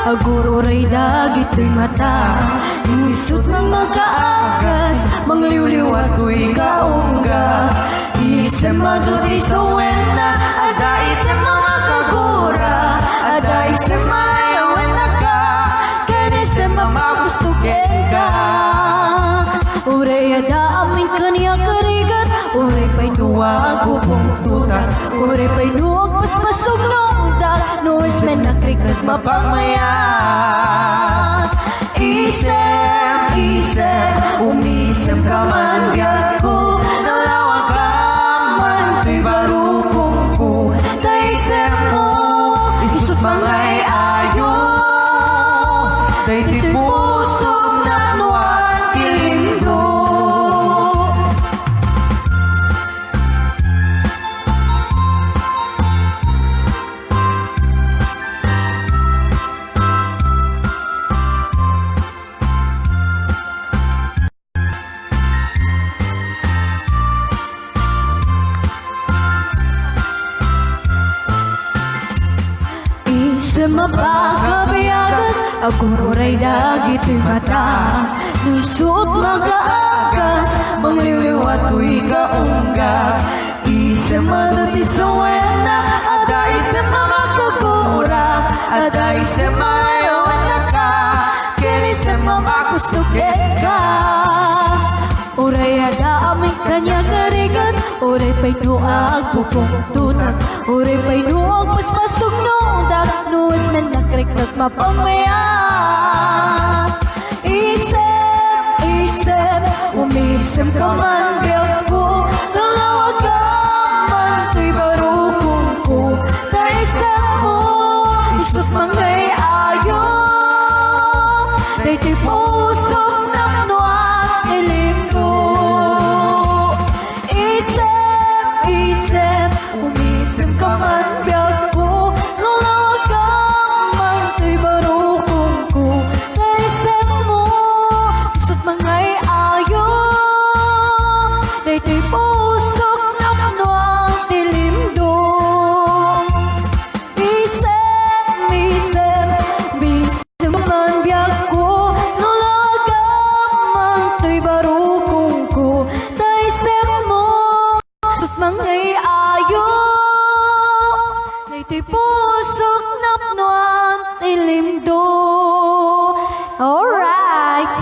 aguro ray dagit to'y mata. Isut magkaagas, mangliwliw at to'y kaungga. Isem maduti sa wena, ada isem magkagura, ada isem mayawen na ka, ken isem mamagustukin ka. Uray ada amin kanya karigat, uray pa'y nuwag upong tutak, uray pa'y nuwag paspasog noong nuwis men nakrikat mapagmaya. Isem, umisem ka man biyag ko, nalawag ka man to'y barukong ko. Taisem mo, isut mangay ayo, day ti pusok na nuwan kilindo. Isem mapakabayagan, aguro ray dagit to'y mata. Nusot magkaagas, mangliwliw at to'y kaungga. Isem maduti sa wena, ada isem magkagura, ada isem mayawan na ka, ken isem mamagustukin ka. Uray ada aming kanya karigat, uray pa'y nuag bukong tutak, uray pa'y nuag paspasog noong nuwis men nakrikat mapamaya. Isem, umisem ka man biyag ko, nalawag ka man to'y barukong ko. Taisem mo, isut mangay ayo, day to'y pusok na nuwag ilimdo. Isem, umisem ka man biyag ko, nalawag ka man to'y barukong ko. Taisem mo, isut mangay ayo, day to'y pusok na nuwag ilimdo. Isem man biyag ko, nalawag ka man to'y barukong ko. Taisem mo, isut mangay ayo, day to'y pusok na nuwag ilimdo. Alright.